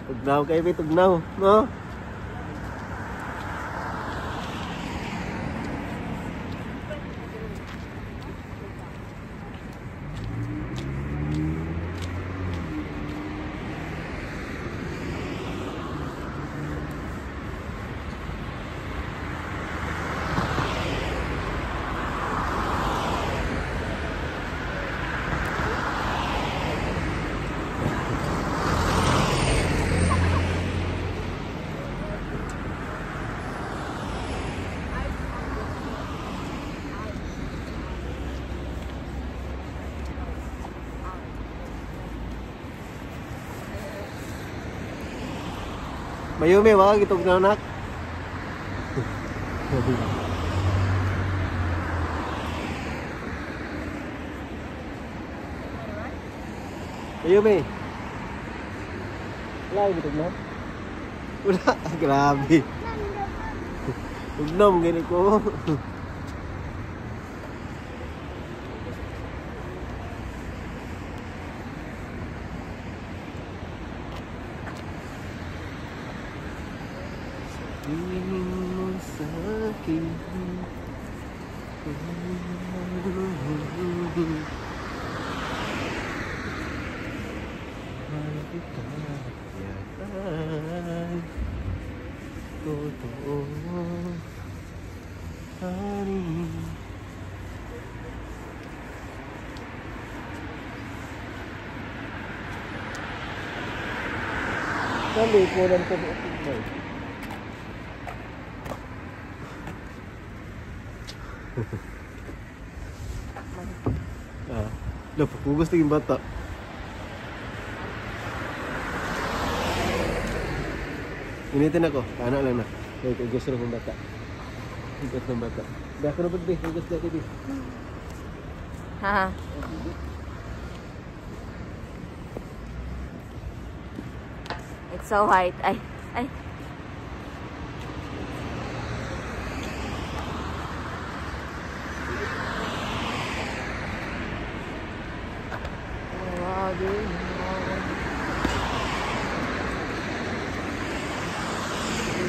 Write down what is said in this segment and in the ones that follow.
Tugnaw kayo, may tugnaw, no? Mayumi, wag itog na anak. Mayumi. Wala itog na. Wala, grabe. Ugnom gini ko. Tingin mo sa akin. Mahal kita, yakay totoo, honey. Sabi ko lang ko ito. Loh, pupugos na yung bata. Initin ako, paano lang na. Kaya gusto ng bata. Hugas ng bata. Dako na ba, hugas na TV. Ha. It's so white. Ay.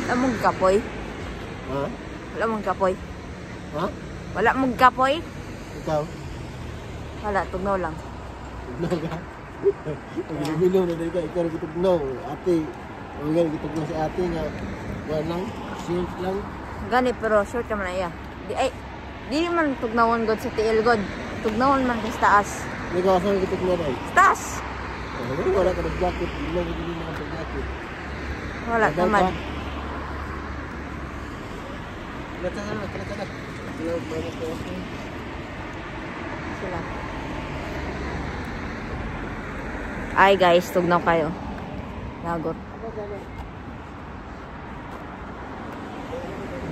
Wala mong kapoy. Ha? Wala mong kapoy. Ha? Wala mong kapoy. Ikaw? Wala, tugnaw lang. Tugnaw ka? Pag-iliminom na dahil ka, ikaw na kitugnaw. Ate, ang gano'n kitugnaw si ate nga. Wala lang, short lang. Gani, pero short ka man na iya. Di man tugnawon god sa tiil god. Tugnawon man ka sa taas. May kawasan ka kitugnaw na eh. Taas! Wala ka nag-jacket, wala ka nag-jacket. Wala naman. Kata na. Sila. Ay guys, tugnaw kayo. Lagot.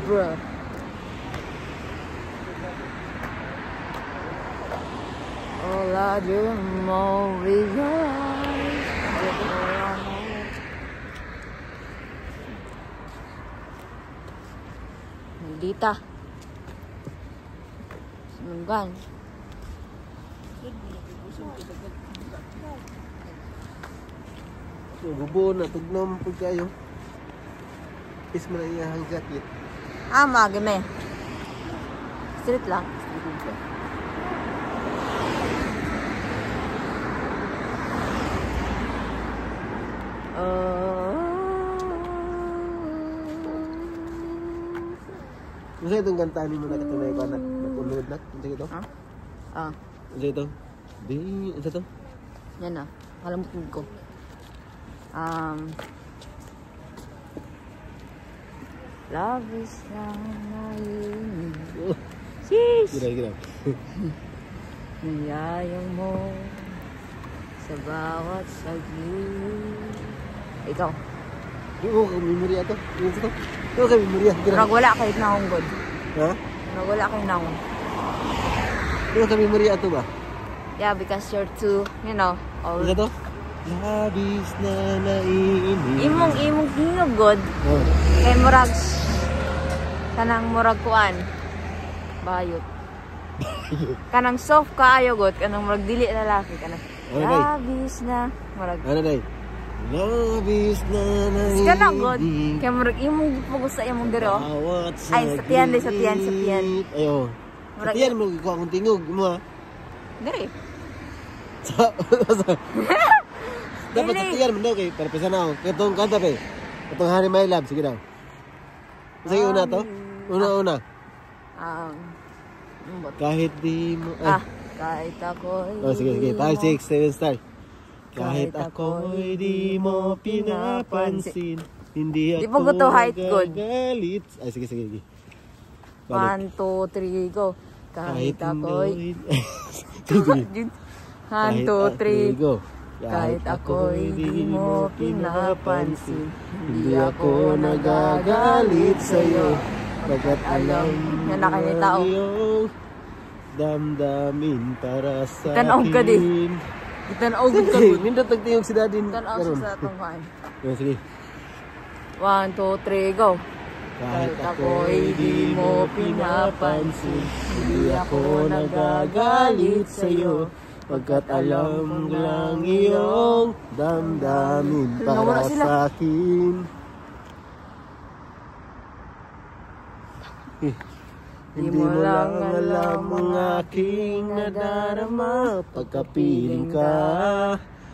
Bruh. All I dream of is your eyes. Maldita. Sinunggan. Gubo na, tugnaw mo pag kayo. Is mo na iyahang jacket. Magame. Street lang. Masa itong kantanin mo na katunay ko anak? Nag-unload na? Ano ito? Ah. Ano ito? Di, ano ito? Yan na. Kalamutin ko. Love is lang na yun. Sheesh! Gila. Niyayang mo sa bawat saglit. Ikaw. Oo, memorya ito. Ano ito? Oo, memorya. Wala kayo naong god. Ha? Wala kayo naong. Oo, memorya ito ba? Yeah, because you're too, you know, all... Ano ito? Labis na naiinig. Imong hinog god. Oh. Kay murag kanang murag kuan. Bayot. Kanang soft kaayo god, kanang murag dili lalaki kanang. Ano, day? Labis na. Murag. Ano day? Labis na Ska na god. Kaya murag imong gipugos sa imong diro. Ay, sa tiyan, day, sa tiyan, sa tiyan. Ayo. Sa tiyan mo ko akong tingog mo. Diri. Dapat sa tiyan mo daw kay para pesa na ako. Katong kanta pa. Katong Honey My Love, sige daw. Sige una to. Una. Kahit di mo Kahit ako'y oh, sige. 5, 6, 7 start. Kahit ako'y di mo pinapansin, hindi Di ako pa ko to height good. nagagalit. Ay, sige. 1, 2, 3, go. Kahit ako'y 1, 2, 3, go. kahit ako'y di mo pinapansin, hindi ako nagagalit sa'yo. Pagkat alam Yan na kayo tao. iyong damdamin para sa Tanaog ka di. Tanaog ka good. Nindot nagtiyog si dadin. Tanaog sa atong kain. Sige. 1, 2, 3, go. Kahit ako'y di mo pinapansin, hindi ako nagagalit sa'yo. Pagkat alam lang iyong damdamin para sa akin. Hindi mo lang alam ang aking nadarama pagkapiling ka,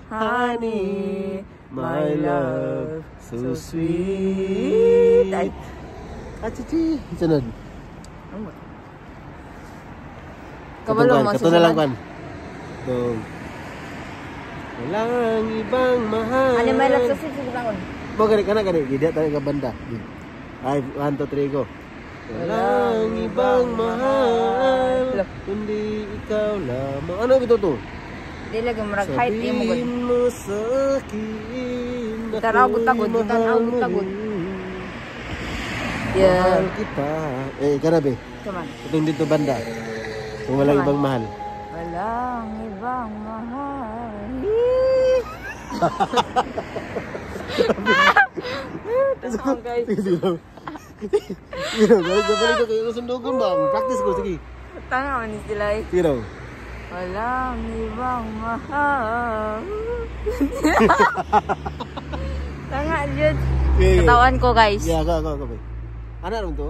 honey, my love, so sweet. Ay, chichi. Sunod. Kabalo mo. Kato na lang kan. Ito. Walang ibang mahal. Ano may love sa sweet sa bangon? Mo gani kana gani gida tayo ka banda. Ay 1 2 3 go. Walang ibang mahal kundi ikaw lamang. Ano ito to? Di lagi murag height yung mo good. Sabihin mo sa akin Tanaw-gutagod, tanaw-gutagod. Yeah. Mahal kita. Karabe. Come on. Itong dito banda. Kung walang ibang mahal. Walang ibang mahal. Tama guys. Sige, balik ko kayo sundugon ba? Practice ko, sige. Tanga man sila eh. Sige daw. Walang ibang mahal. Tanga, Jud. Katawan ko guys. Yeah, go. Ano rin to?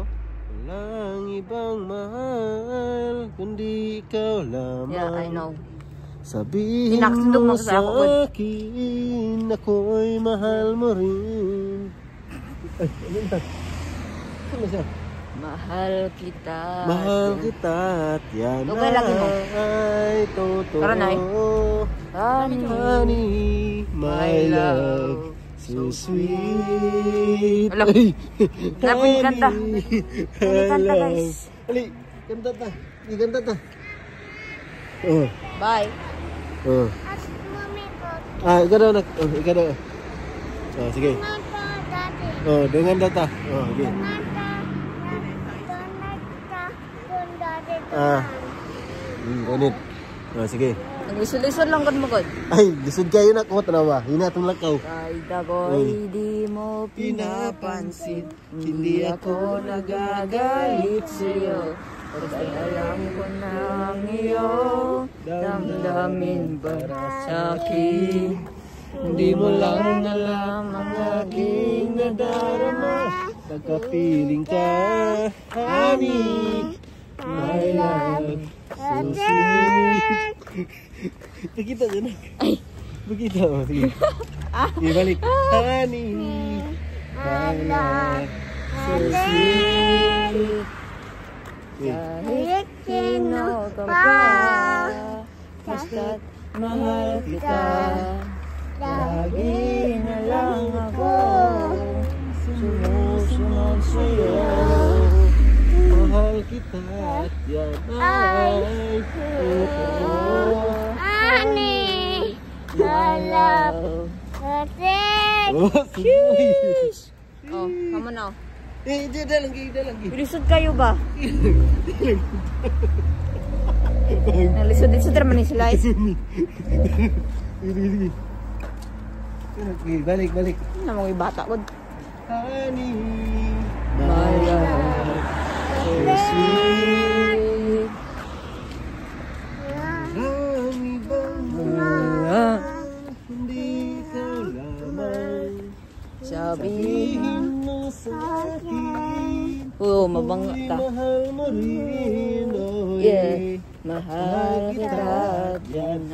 Walang ibang mahal kundi ikaw lamang. Yeah, I know. Sabihin Tinakasundog mo mo sa sa ako, good. akin, ako'y mahal mo rin. Ay, ano ba? Ano siya? Mahal kita. Mahal kita at yan Lugay lagi mo. ay totoo. Tara, Nay. Honey, my love, so sweet. Alam. Napin kanta. Napin kanta guys. Ali, kanta ta. Kanta ta. Oh. Bye. Oh. Ikaw daw nak. Ikaw daw. Oh, sige. Oh, dengan data. Oh, okay. Ganit. Oh, sige. Naglisod-lisod lang kad mo god. Ay, lisod kayo na ko tanawa. Hina tong lakaw. Kahit ako'y di mo pinapansin, hindi ako nagagalit sa'yo. Pagkat alam ko na ang iyong damdamin para sa'kin. Hindi mo lang alam ang aking nadarama. Pagkapiling ka, honey, my love, so sweet. Nakita dyan na. Ay! Nakita mo, sige. Ibalik. Honey, my love, so sweet. Kahit sino ka pa, basta't mahal kita. Lagi na lang ako sumusunod sa'yo. Mahal kita at yan ay totoo. Honey, my love, Oh, sweet. Oh, kamu na. Dalang. Lisod kayo ba? Nalisod-lisod naman ni sila. Balik. Ano mga bata ko? Honey, My love, so sweet. mabanga ta. Mahal mo rin, oy. Yeah. Mahal kita.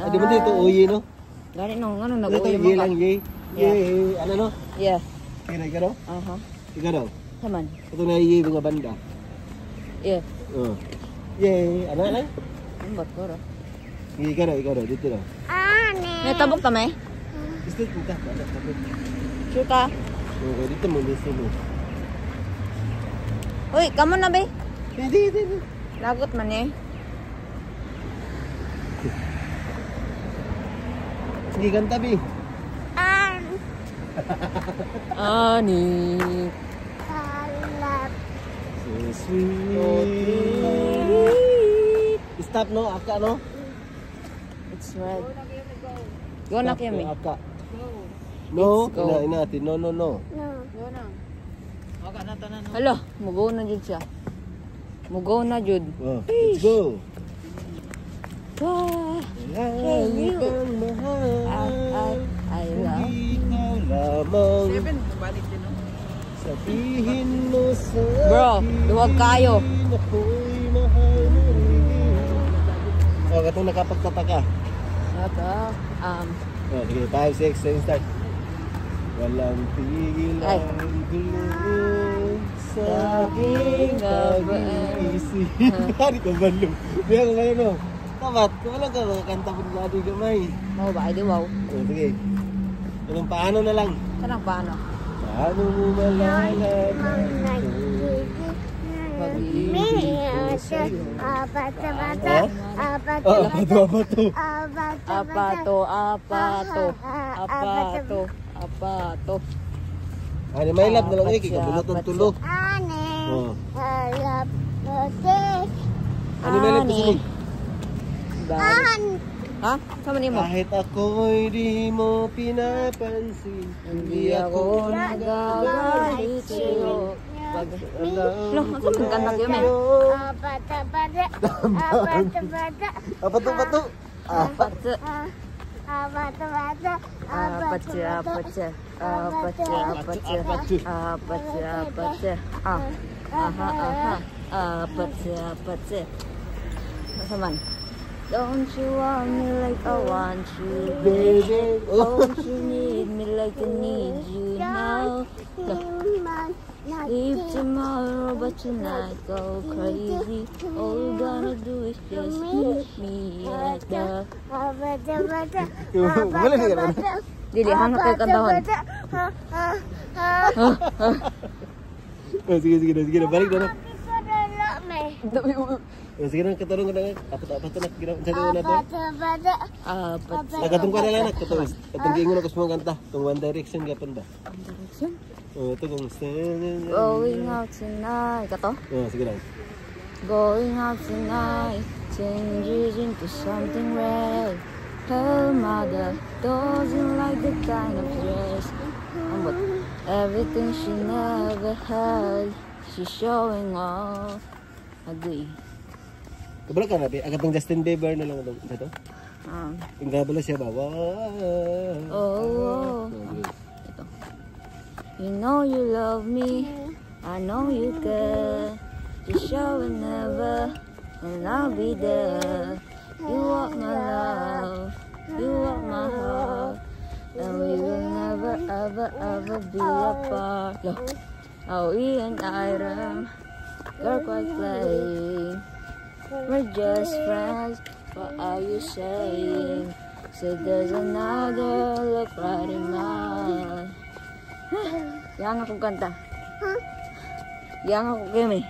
Di ba dito, uyi, no? Gani no, ano Ito, nag-uwi ye mo ka? lang, ye. Ye, ano, no? Yeah. Kaya ikaw, no? Aha. Ikaw, no? Saman. Ito na ye, mga banda. Yeah. Ye, ano, ano? Ang ba't ko ra? Ye, ikaw, no? Dito, no? May tabok kami? Gusto, punta. Sure ka? Okay, dito mo, listen mo. Uy, kamo na ba? Hindi. Lagot man eh. Sige, kanta, Bi. Ani. So sweet. Stop, no? Aka, no? It's red. Go na kami. Aka. No, Let's go. ina natin. No. Hala, mugaw na jud siya. Mugaw na jud. Oh, let's go. Ah, Lagi kang mahal. I love. Ikaw lamang. Sabihin mo sa Bro, duwag kayo. ako'y mahal mo rin. Oh, katong nakapagtataka. Ata, Oh, sige, 5, 6, 7, start. Walang tigil Ay. ang gulo sa aking pag-iisip. Hari ka balo. Biya ko ngayon, no? Tapat, kung alam ka, kanta po nila di gamay. mau ba? Di wow. Oh, sige. Anong paano na lang? Kanang paano? Paano mo malalaman? Apato. Ano, may love na lang eh, kikabulot ng tulog. Oh. Ano may love kasi mo? Ha? Sama ni mo? Kahit ako'y di mo pinapansin, Hindi ako nagagalit sa'yo. Lo, ang sabi ka na kayo, men. Apato-pato. Apatse. Apatse, apatse. Apatse, apatse. Apatse, apatse. Aha, aha. Apatse, apatse. Masaman. Don't you want me like I want you, baby? Don't you need me like I need you now? Leave tomorrow, but tonight go crazy. All you gonna do is just meet me at the... Dili, hangat kayo kantahon. Sige na, balik na. Sige na, katarong ka na. Apat na, sige na to. Nagatong ka na lang, katong giingon ako sa mga kanta. Itong One Direction, gapon ba? One Direction? Oh, ito kung... Going out tonight. Kato? Oh, sige lang. Going out tonight changes into something real. Her mother doesn't like the kind of dress. But everything she never had, she's showing off. Agree. Kabala ka na, agatong Justin Bieber na lang ito. Yung gabala siya ba? Wow. Oh. Ito. You know you love me, I know you care. Just show it never, and I'll be there. You want my love, you want my heart, and we will never, ever, ever be apart. Look, how we an item, girl quite playing. We're just friends, what are you saying? Say there's another look right in mine. Yang aku kanta. Yang aku gini.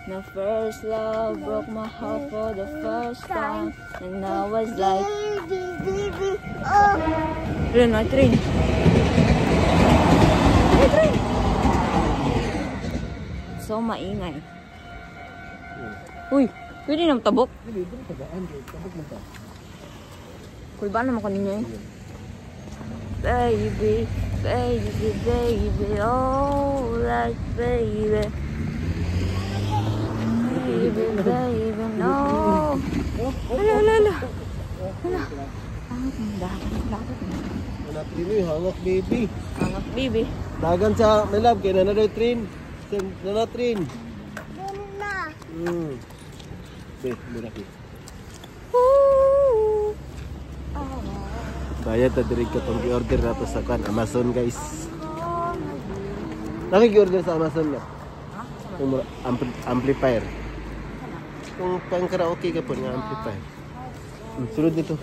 My first love broke my heart for the first time, and I was like, Ren, may train. May train. So maingay. Uy, pwede naman tabok. Kulbaan naman kanina eh. Baby, baby, baby, oh, like baby. Baby, baby, no. Hala. Hanap din mo, hangak baby. Hangak baby. Dagan sa, my love, kaya na train. Na train. Murah. Bayad ta diri katong gi-order nato sa kan Amazon guys. Nang gi-order sa Amazon na. Yung amplifier. Kung pang karaoke ka po nga amplifier. Sunod nito.